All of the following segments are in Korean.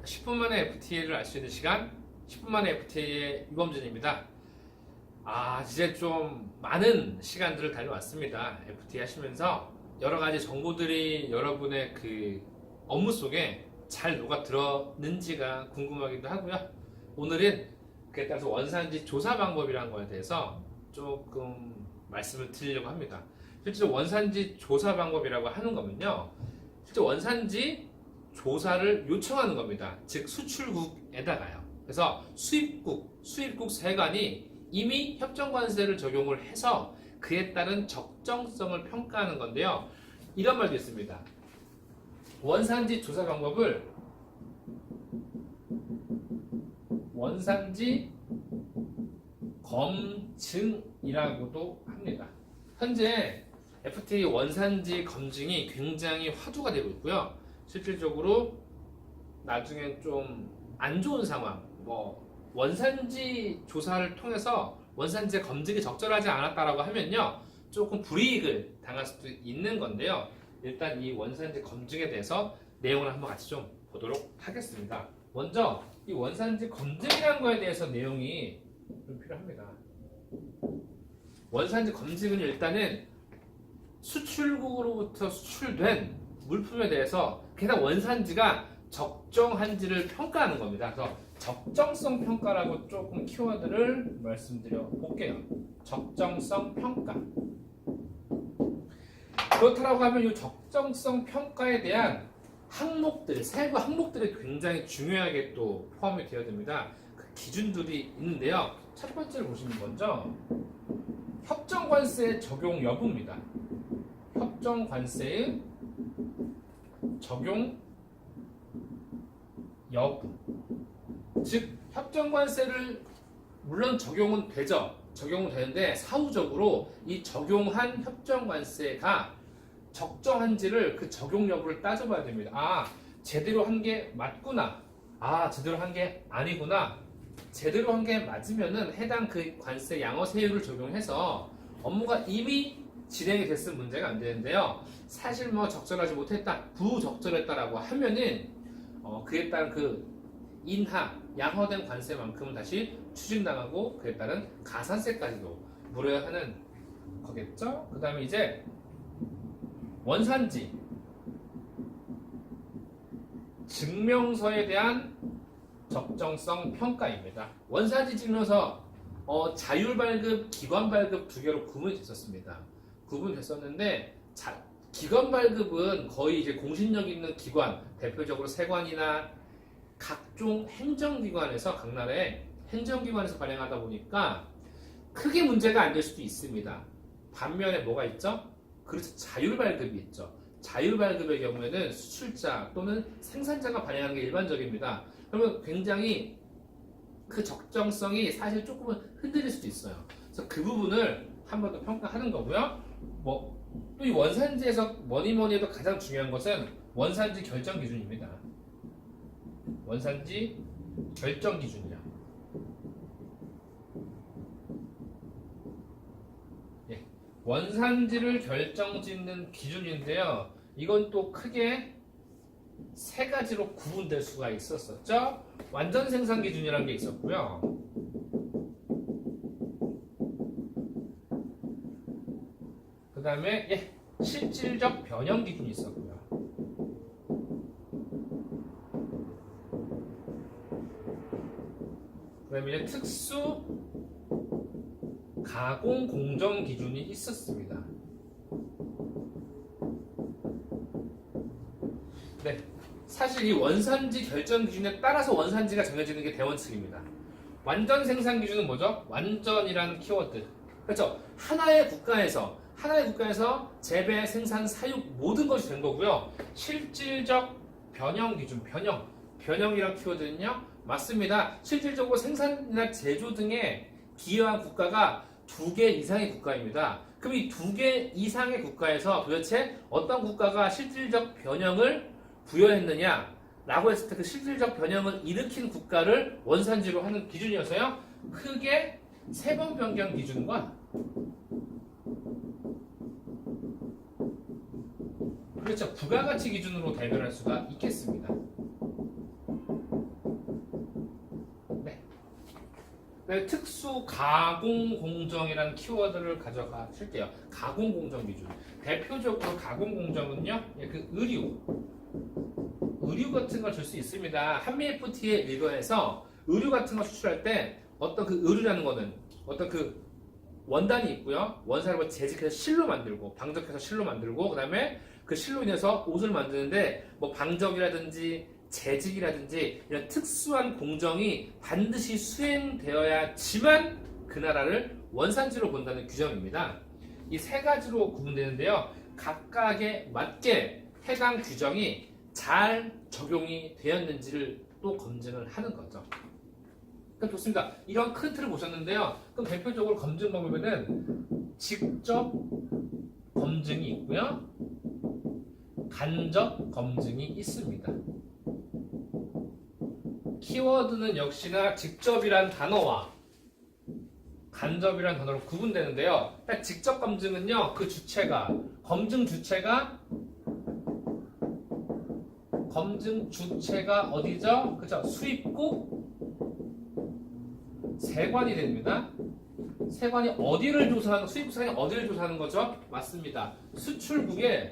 10분 만에 FTA를 알 수 있는 시간 10분 만에 FTA의 유범준입니다. 이제 좀 많은 시간들을 달려왔습니다. FTA 하시면서 여러 가지 정보들이 여러분의 그 업무 속에 잘 녹아들었는지가 궁금하기도 하고요. 오늘은 그에 따라서 원산지 조사 방법이라는 거에 대해서 조금 말씀을 드리려고 합니다. 실제 원산지 조사 방법이라고 하는 거면요, 실제 원산지 조사를 요청하는 겁니다. 즉 수출국에다가요. 그래서 수입국 세관이 이미 협정관세를 적용을 해서 그에 따른 적정성을 평가하는 건데요. 이런 말도 있습니다. 원산지 조사 방법을 원산지 검증이라고도 합니다. 현재 FTA 원산지 검증이 굉장히 화두가 되고 있고요. 실질적으로 나중에 좀 안 좋은 상황, 원산지 조사를 통해서 원산지 검증이 적절하지 않았다라고 하면요, 조금 불이익을 당할 수도 있는 건데요. 일단 이 원산지 검증에 대해서 내용을 한번 같이 좀 보도록 하겠습니다. 먼저 이 원산지 검증이라는 거에 대해서 내용이 좀 필요합니다. 원산지 검증은 일단은 수출국으로부터 수출된 물품에 대해서 그냥 원산지가 적정한지를 평가하는 겁니다. 그래서 적정성 평가라고 조금 키워드를 말씀드려 볼게요. 적정성 평가. 그렇다고 하면 이 적정성 평가에 대한 항목들, 세부 항목들이 굉장히 중요하게 또 포함이 되어야 됩니다. 그 기준들이 있는데요. 첫 번째로 보시면 먼저 협정관세의 적용 여부입니다. 협정관세의 적용 여부. 즉 협정관세를 물론 적용은 되죠. 적용은 되는데 사후적으로 이 적용한 협정관세가 적정한지를 그 적용 여부를 따져봐야 됩니다. 제대로 한 게 맞구나. 제대로 한 게 아니구나. 제대로 한 게 맞으면은 해당 그 관세 양어 세율을 적용해서 업무가 이미 진행이 됐으면 문제가 안 되는데요. 사실 적절하지 못했다, 부적절했다라고 하면은 그에 따른 그 양허된 관세만큼은 다시 추징당하고 그에 따른 가산세까지도 물어야 하는 거겠죠. 그 다음에 이제 원산지 증명서에 대한 적정성 평가입니다. 원산지 증명서 자율발급, 기관발급 두 개로 구분이 됐었습니다. 구분됐었는데 기관발급은 거의 이제 공신력 있는 기관, 대표적으로 세관이나 각종 행정기관에서 각 나라의 행정기관에서 발행하다 보니까 크게 문제가 안 될 수도 있습니다. 반면에 뭐가 있죠? 그래서 자율발급이 있죠. 자율발급의 경우에는 수출자 또는 생산자가 발행하는 게 일반적입니다. 그러면 굉장히 그 적정성이 사실 조금은 흔들릴 수도 있어요. 그래서 그 부분을 한 번 더 평가하는 거고요. 또 이 원산지에서 뭐니 해도 가장 중요한 것은 원산지 결정 기준입니다. 원산지 결정 기준이요. 원산지를 결정짓는 기준인데요. 이건 또 크게 세 가지로 구분될 수가 있었었죠. 완전 생산 기준이라는 게 있었고요. 그 다음에 실질적 변형 기준이 있었고요. 그 다음에 이제 특수 가공 공정 기준이 있었습니다. 네, 사실 이 원산지 결정 기준에 따라서 원산지가 정해지는 게 대원칙입니다. 완전 생산 기준은 뭐죠? 완전이라는 키워드. 그렇죠? 하나의 국가에서 재배, 생산, 사육 모든 것이 된 거고요. 실질적 변형 기준, 변형이라는 키워드는요, 맞습니다. 실질적으로 생산이나 제조 등에 기여한 국가가 2개 이상의 국가입니다. 그럼 이 2개 이상의 국가에서 도대체 어떤 국가가 실질적 변형을 부여했느냐 라고 했을 때 그 실질적 변형을 일으킨 국가를 원산지로 하는 기준이어서요, 크게 3번 변경 기준과 그렇죠, 부가가치 기준으로 대별할 수가 있겠습니다. 그다음에 특수 가공 공정이라는 키워드를 가져가실게요. 가공 공정 기준. 대표적으로 가공 공정은요, 그 의류 같은 걸 줄 수 있습니다. 한미 FTA에 일거해서 의류 같은 거 수출할 때 어떤 그 의류라는 거는 어떤 그 원단이 있고요. 원산을 재직해서 실로 만들고, 방적해서 실로 만들고, 그 다음에 그 실로 인해서 옷을 만드는데 뭐 방적이라든지 재직이라든지 이런 특수한 공정이 반드시 수행되어야지만 그 나라를 원산지로 본다는 규정입니다. 이 세 가지로 구분되는데요. 각각에 맞게 해당 규정이 잘 적용이 되었는지를 또 검증을 하는 거죠. 그럼 좋습니다. 이런 큰 틀을 보셨는데요. 그럼 대표적으로 검증 방법에는 직접 검증이 있고요. 간접 검증이 있습니다. 키워드는 역시나 직접이란 단어와 간접이란 단어로 구분되는데요. 직접 검증은요, 그 주체가, 검증 주체가 어디죠? 그죠? 수입국 세관이 됩니다. 세관이 어디를 조사하는, 수입국 세관이 어디를 조사하는 거죠? 맞습니다. 수출국의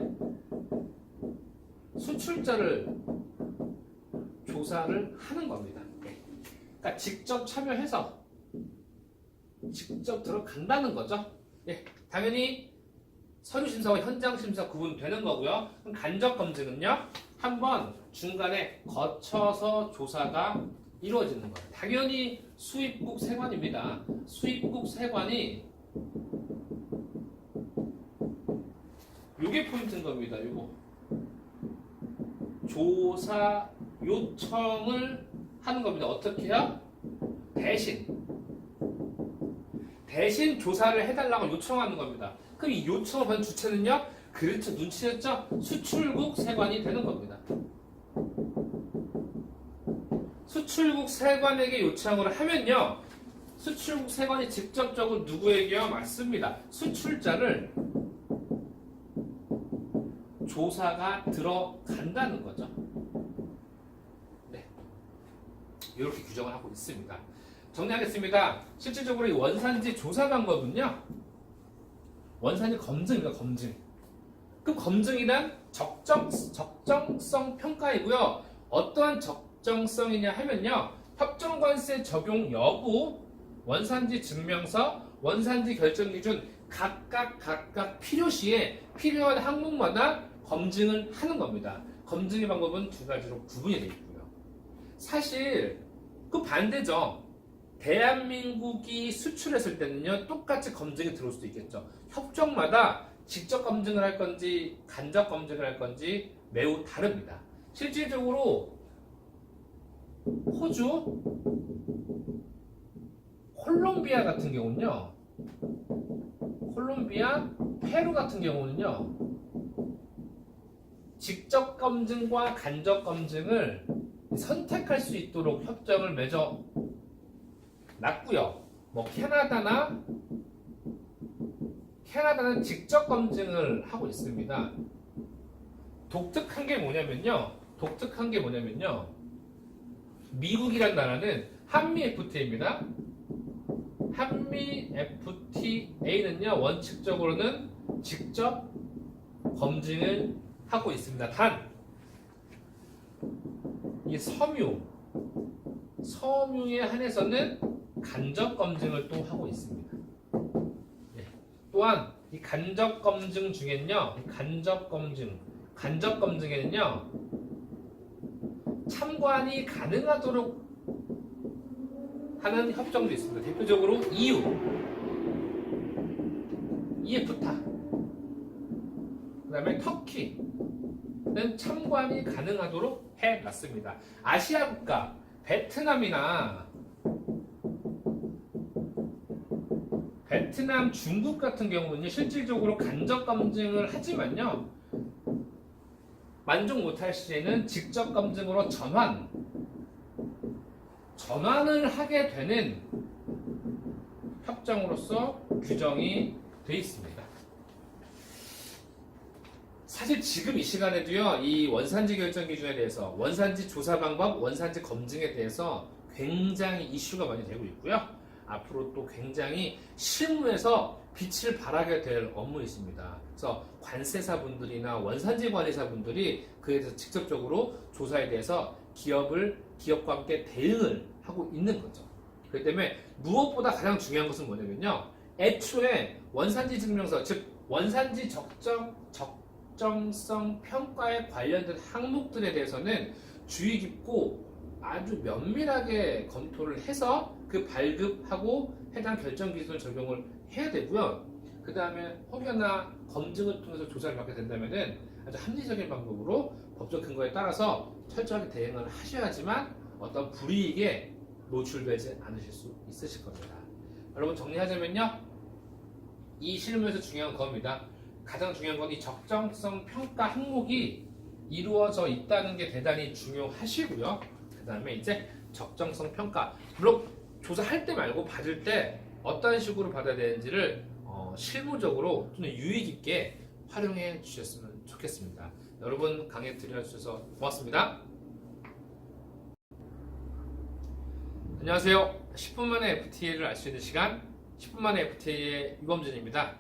수출자를 조사를 하는 겁니다. 그러니까 직접 참여해서 직접 들어간다는 거죠. 예, 당연히 서류 심사와 현장 심사 구분되는 거고요. 그럼 간접 검증은요, 한번 중간에 거쳐서 조사가 이루어지는 거예요. 당연히 수입국 세관입니다. 수입국 세관이 요게 포인트인 겁니다. 요거 조사 요청을 하는 겁니다. 어떻게요? 대신 조사를 해달라고 요청하는 겁니다. 그럼 이 요청을 받은 주체는요? 그렇죠. 눈치챘죠? 수출국 세관이 되는 겁니다. 수출국 세관에게 요청을 하면요, 수출국 세관이 직접적으로 누구에게요? 맞습니다. 수출자를 조사가 들어간다는 거죠. 네, 이렇게 규정을 하고 있습니다. 정리하겠습니다. 실질적으로 이 원산지 조사 방법은요, 원산지 검증입니다. 검증. 그럼 검증이란 적정성 평가이고요. 어떠한 적정성이냐 하면요, 협정관세 적용 여부, 원산지 증명서, 원산지 결정 기준 각각 필요시에 필요한 항목마다 검증을 하는 겁니다. 검증의 방법은 두 가지로 구분이 되어 있고요. 사실 그 반대죠. 대한민국이 수출했을 때는요, 똑같이 검증이 들어올 수도 있겠죠. 협정마다 직접 검증을 할 건지 간접 검증을 할 건지 매우 다릅니다. 실질적으로 호주, 콜롬비아 같은 경우는요, 콜롬비아, 페루 같은 경우는요, 직접 검증과 간접 검증을 선택할 수 있도록 협정을 맺어 놨고요. 뭐 캐나다는 직접 검증을 하고 있습니다. 독특한 게 뭐냐면요, 미국이란 나라는 한미 FTA입니다. 한미 FTA는요, 원칙적으로는 직접 검증을 하고 있습니다. 단, 이 섬유에 한해서는 간접 검증을 또 하고 있습니다. 네. 또한 이 간접 검증 중에는요, 간접 검증에는요, 참관이 가능하도록 하는 협정도 있습니다. 대표적으로 EU, EFTA, 그 다음에 터키는 참관이 가능하도록 해놨습니다. 아시아 국가, 베트남, 중국 같은 경우는 실질적으로 간접 검증을 하지만요, 만족 못할 시에는 직접 검증으로 전환을 하게 되는 협정으로서 규정이 되어 있습니다. 사실 지금 이 시간에도요, 이 원산지 결정 기준에 대해서, 원산지 조사 방법, 원산지 검증에 대해서 굉장히 이슈가 많이 되고 있고요. 앞으로 또 굉장히 실무에서 빛을 발하게 될 업무이십니다. 그래서 관세사분들이나 원산지 관리사분들이 그에 대해서 직접적으로 조사에 대해서 기업과 함께 대응을 하고 있는 거죠. 그렇기 때문에 무엇보다 가장 중요한 것은 뭐냐면요. 애초에 원산지 증명서, 즉 원산지 적정성 평가에 관련된 항목들에 대해서는 주의 깊고 아주 면밀하게 검토를 해서 그 발급하고 해당 결정 기준을 적용을 해야 되고요. 그 다음에 혹여나 검증을 통해서 조사를 받게 된다면은 아주 합리적인 방법으로 법적 근거에 따라서 철저하게 대응을 하셔야지만 어떤 불이익에 노출되지 않으실 수 있으실 겁니다. 여러분 정리하자면요. 이 실무에서 중요한 겁니다. 가장 중요한 건 이 적정성 평가 항목이 이루어져 있다는 게 대단히 중요하시고요. 그 다음에 이제 적정성 평가. 물론 조사할 때 말고 받을 때 어떤 식으로 받아야 되는지를 실무적으로 좀 유익 있게 활용해 주셨으면 좋겠습니다. 여러분 강의 들어주셔서 고맙습니다. 안녕하세요. 10분 만에 FTA를 알 수 있는 시간 10분 만에 FTA의 유범준입니다.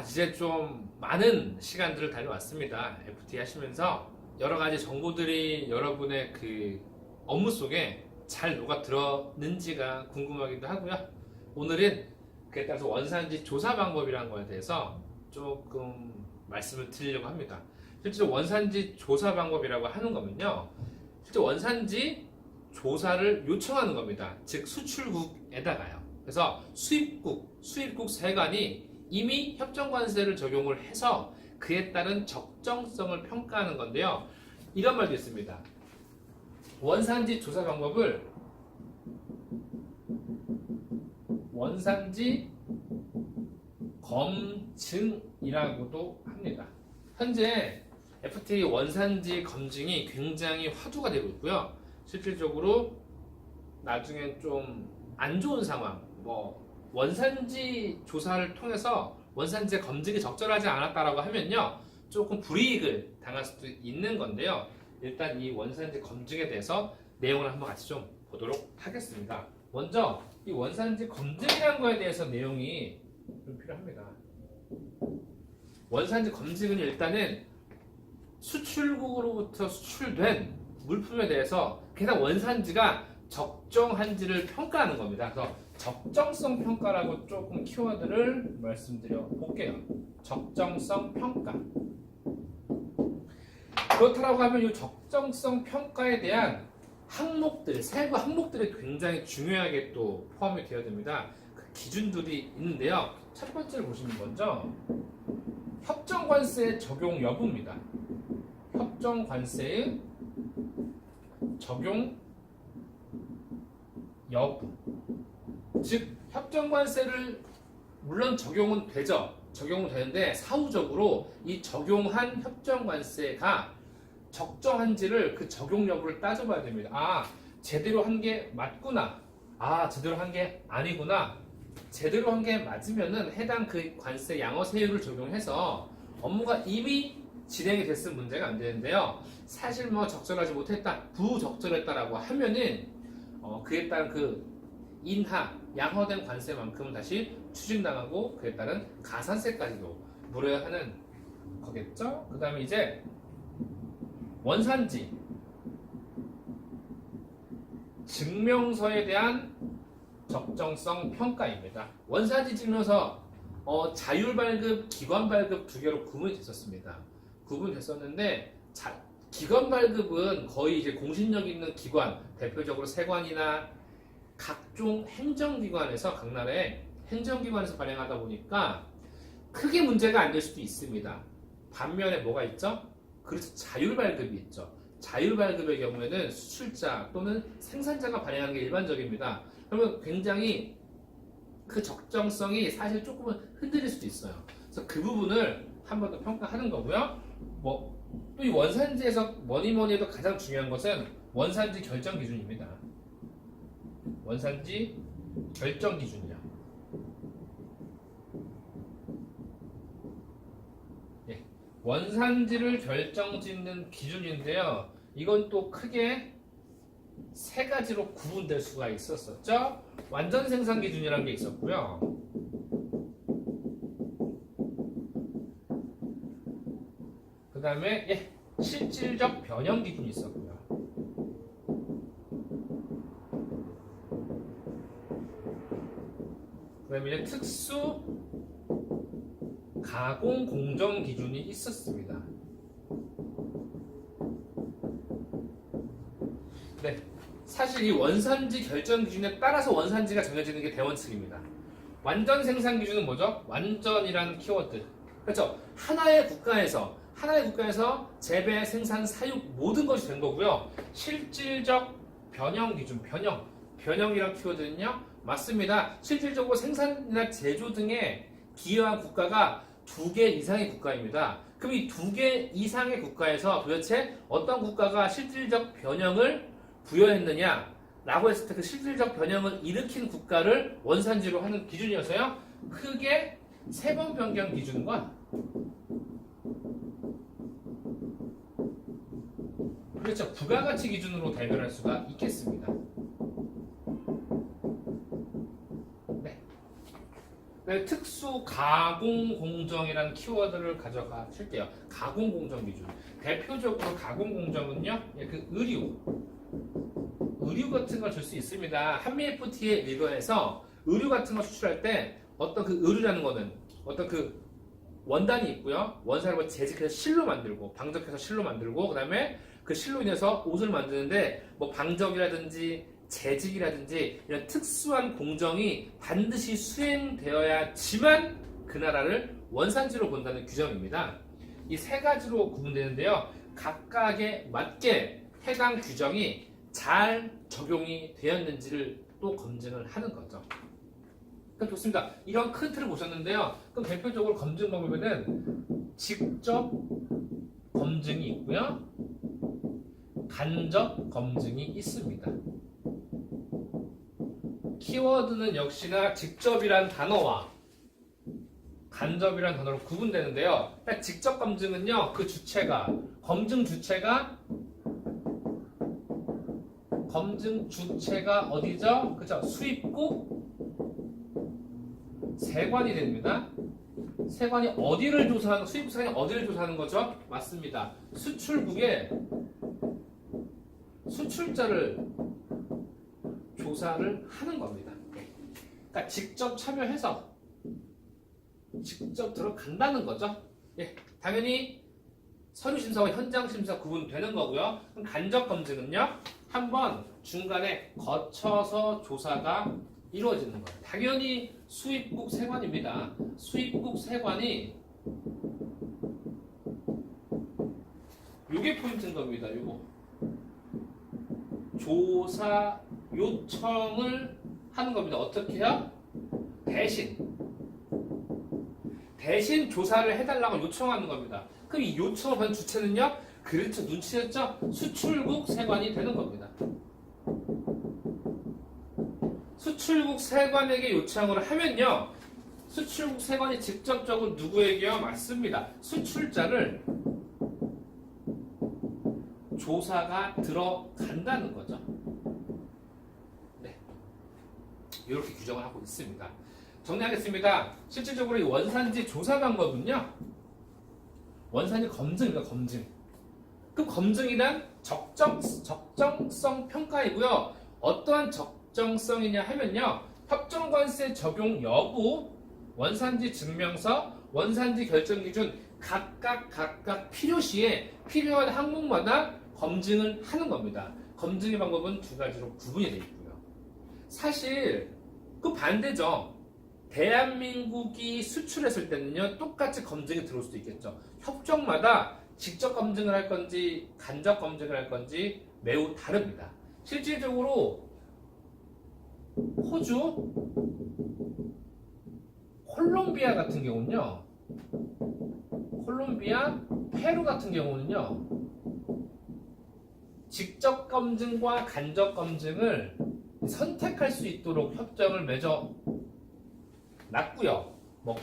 이제 좀 많은 시간들을 달려왔습니다. FTA 하시면서 여러 가지 정보들이 여러분의 그 업무 속에 잘 녹아들었는지가 궁금하기도 하고요. 오늘은 그에 따라서 원산지 조사 방법이라는 거에 대해서 조금 말씀을 드리려고 합니다. 실제로 원산지 조사 방법이라고 하는 거면요. 실제 원산지 조사를 요청하는 겁니다. 즉 수출국에다가요. 그래서 수입국 세관이 이미 협정관세를 적용을 해서 그에 따른 적정성을 평가하는 건데요. 이런 말도 있습니다. 원산지 조사 방법을 원산지 검증이라고도 합니다. 현재 FTA 원산지 검증이 굉장히 화두가 되고 있고요. 실질적으로 나중에 좀 안 좋은 상황, 원산지 조사를 통해서 원산지 검증이 적절하지 않았다라고 하면요, 조금 불이익을 당할 수도 있는 건데요. 일단 이 원산지 검증에 대해서 내용을 한번 같이 좀 보도록 하겠습니다. 먼저 이 원산지 검증이라는 거에 대해서 내용이 좀 필요합니다. 원산지 검증은 일단은 수출국으로부터 수출된 물품에 대해서 게다가 원산지가 적정한지를 평가하는 겁니다. 그래서 적정성 평가라고 조금 키워드를 말씀드려 볼게요. 적정성 평가. 그렇다고 하면 이 적정성 평가에 대한 항목들, 세부 항목들이 굉장히 중요하게 또 포함이 되어야 됩니다. 그 기준들이 있는데요. 첫 번째를 보시면 먼저 협정관세 적용 여부입니다. 협정관세의 적용 여부. 즉 협정관세를 물론 적용은 되죠. 적용은 되는데 사후적으로 이 적용한 협정관세가 적정한지를 그 적용 여부를 따져봐야 됩니다. 제대로 한 게 맞구나. 제대로 한 게 아니구나. 제대로 한 게 맞으면은 해당 그 관세 양어 세율을 적용해서 업무가 이미 진행이 됐으면 문제가 안 되는데요. 사실 적절하지 못했다, 부적절했다라고 하면은 그에 따른 그 양허된 관세만큼은 다시 추징당하고 그에 따른 가산세까지도 물어야 하는 거겠죠. 그 다음에 이제 원산지 증명서에 대한 적정성 평가입니다. 원산지 증명서 자율발급, 기관발급 두 개로 구분이 됐었습니다. 구분됐었는데 기관 발급은 거의 이제 공신력 있는 기관, 대표적으로 세관이나 각종 행정기관에서 각 나라의 행정기관에서 발행하다 보니까 크게 문제가 안 될 수도 있습니다. 반면에 뭐가 있죠? 그래서 자율발급이 있죠. 자율발급의 경우에는 수출자 또는 생산자가 발행하는 게 일반적입니다. 그러면 굉장히 그 적정성이 사실 조금은 흔들릴 수도 있어요. 그래서 그 부분을 한 번 더 평가하는 거고요. 또 이 원산지에서 뭐니 해도 가장 중요한 것은 원산지 결정 기준입니다. 원산지 결정 기준이요. 원산지를 결정짓는 기준인데요. 이건 또 크게 세 가지로 구분될 수가 있었었죠. 완전 생산 기준이라는 게 있었고요. 그 다음에 실질적 변형 기준이 있었고요. 그 다음에 이제 특수 가공 공정 기준이 있었습니다. 네, 사실 이 원산지 결정 기준에 따라서 원산지가 정해지는 게 대원칙입니다. 완전 생산 기준은 뭐죠? 완전이라는 키워드. 그렇죠? 하나의 국가에서 재배, 생산, 사육 모든 것이 된 거고요. 실질적 변형 기준, 변형이란 키워드는요, 맞습니다. 실질적으로 생산이나 제조 등에 기여한 국가가 2개 이상의 국가입니다. 그럼 이 2개 이상의 국가에서 도대체 어떤 국가가 실질적 변형을 부여했느냐 라고 했을 때 그 실질적 변형을 일으킨 국가를 원산지로 하는 기준이어서요, 크게 3번 변경 기준과 그렇죠, 부가가치 기준으로 대별할 수가 있겠습니다. 네, 특수 가공 공정이라는 키워드를 가져가실게요. 가공 공정 기준. 대표적으로 가공 공정은요, 그 의류 같은 걸 줄 수 있습니다. 한미 FTA 일거에서 의류 같은 걸 수출할 때 어떤 그 의류라는 거는 어떤 그 원단이 있고요. 원산을 재직해서 실로 만들고, 방적해서 실로 만들고, 그 다음에 그 실로 인해서 옷을 만드는데 뭐 방적이라든지 재직이라든지 이런 특수한 공정이 반드시 수행되어야지만 그 나라를 원산지로 본다는 규정입니다. 이 3가지로 구분되는데요. 각각에 맞게 해당 규정이 잘 적용이 되었는지를 또 검증을 하는 거죠. 그럼 좋습니다. 이런 큰 틀을 보셨는데요. 그럼 대표적으로 검증 방법에는 직접 검증이 있고요. 간접 검증이 있습니다. 키워드는 역시나 직접이란 단어와 간접이란 단어로 구분되는데요. 직접 검증은요, 그 주체가, 검증 주체가 어디죠? 그죠? 수입국 세관이 됩니다. 세관이 어디를 조사하는, 수입국 세관이 어디를 조사하는 거죠? 맞습니다. 수출국의 수출자를 조사를 하는 겁니다. 그러니까 직접 참여해서 직접 들어간다는 거죠. 당연히 서류 심사와 현장 심사 구분되는 거고요. 그럼 간접 검증은요, 한번 중간에 거쳐서 조사가 이루어지는 거예요. 당연히 수입국 세관입니다. 수입국 세관이 요게 포인트인 겁니다. 요거 조사 요청을 하는 겁니다. 어떻게 해요? 대신 조사를 해달라고 요청하는 겁니다. 그럼 이 요청을 받은 주체는요? 그렇죠, 눈치챘죠? 수출국 세관이 되는 겁니다. 수출국 세관에게 요청을 하면요, 수출국 세관이 직접적으로 누구에게요? 맞습니다. 수출자를 조사가 들어간다는 거죠. 네, 이렇게 규정을 하고 있습니다. 정리하겠습니다. 실질적으로 이 원산지 조사 방법은요, 원산지 검증입니다. 검증. 그 검증이란 적정성 평가이고요. 어떠한 적정성이냐 하면요, 협정관세 적용 여부, 원산지 증명서, 원산지 결정 기준 각각 필요시에 필요한 항목마다 검증을 하는 겁니다. 검증의 방법은 2가지로 구분이 되어 있고요. 사실 그 반대죠. 대한민국이 수출했을 때는요, 똑같이 검증이 들어올 수도 있겠죠. 협정마다 직접 검증을 할 건지 간접 검증을 할 건지 매우 다릅니다. 실질적으로 호주, 콜롬비아 같은 경우는요, 콜롬비아, 페루 같은 경우는요, 직접 검증과 간접 검증을 선택할 수 있도록 협정을 맺어 놨고요. 뭐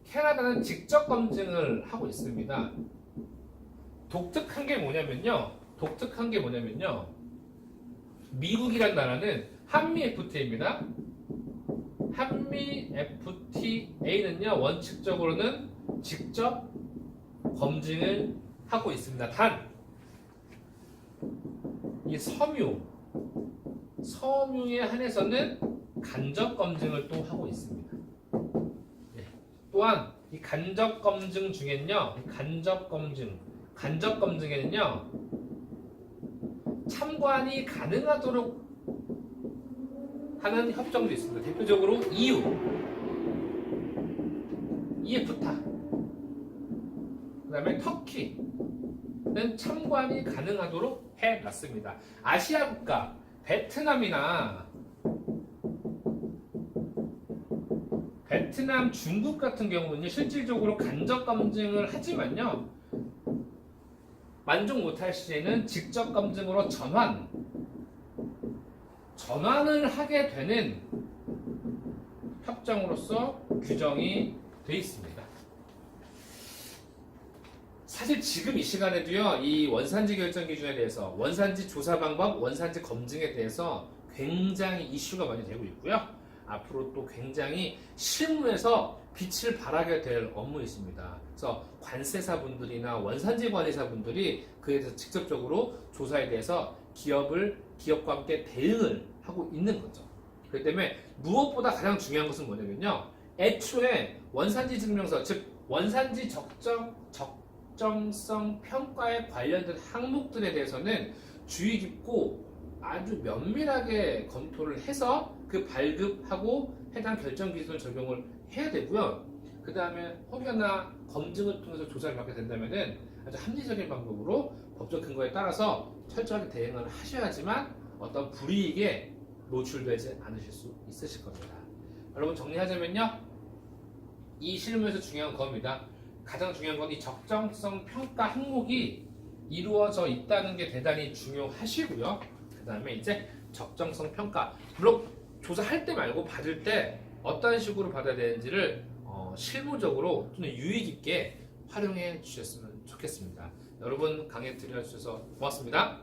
캐나다는 직접 검증을 하고 있습니다. 독특한 게 뭐냐면요, 미국이란 나라는 한미 FTA입니다. 한미 FTA는요, 원칙적으로는 직접 검증을 하고 있습니다. 단, 이 섬유에 한해서는 간접 검증을 또 하고 있습니다. 예. 또한 이 간접 검증 중에는요, 간접 검증에는요, 참관이 가능하도록 하는 협정도 있습니다. 대표적으로 EU, EFTA, 그 다음에 터키는 참관이 가능하도록 해놨습니다. 아시아 국가, 베트남, 중국 같은 경우는 실질적으로 간접 검증을 하지만요, 만족 못할 시에는 직접 검증으로 전환을 하게 되는 협정으로서 규정이 되어 있습니다. 사실 지금 이 시간에도요, 이 원산지 결정 기준에 대해서, 원산지 조사 방법, 원산지 검증에 대해서 굉장히 이슈가 많이 되고 있고요. 앞으로 또 굉장히 실무에서 빛을 발하게 될 업무 있습니다. 그래서 관세사분들이나 원산지 관리사분들이 그에 대해서 직접적으로 조사에 대해서 기업과 함께 대응을 하고 있는 거죠. 그렇기 때문에 무엇보다 가장 중요한 것은 뭐냐면요, 애초에 원산지 증명서, 즉 원산지 적정성 평가에 관련된 항목들에 대해서는 주의 깊고 아주 면밀하게 검토를 해서 그 발급하고 해당 결정 기준을 적용을 해야 되고요. 그 다음에 혹여나 검증을 통해서 조사를 받게 된다면은 아주 합리적인 방법으로 법적 근거에 따라서 철저하게 대응을 하셔야지만 어떤 불이익에 노출되지 않으실 수 있으실 겁니다. 여러분, 정리하자면요, 이 실무에서 중요한 겁니다. 가장 중요한 건 이 적정성 평가 항목이 이루어져 있다는 게 대단히 중요하시고요. 그 다음에 이제 적정성 평가, 물론 조사할 때 말고 받을 때 어떤 식으로 받아야 되는지를 실무적으로 또는 유익 있게 활용해 주셨으면 좋겠습니다. 여러분, 강의 들어주셔서 고맙습니다.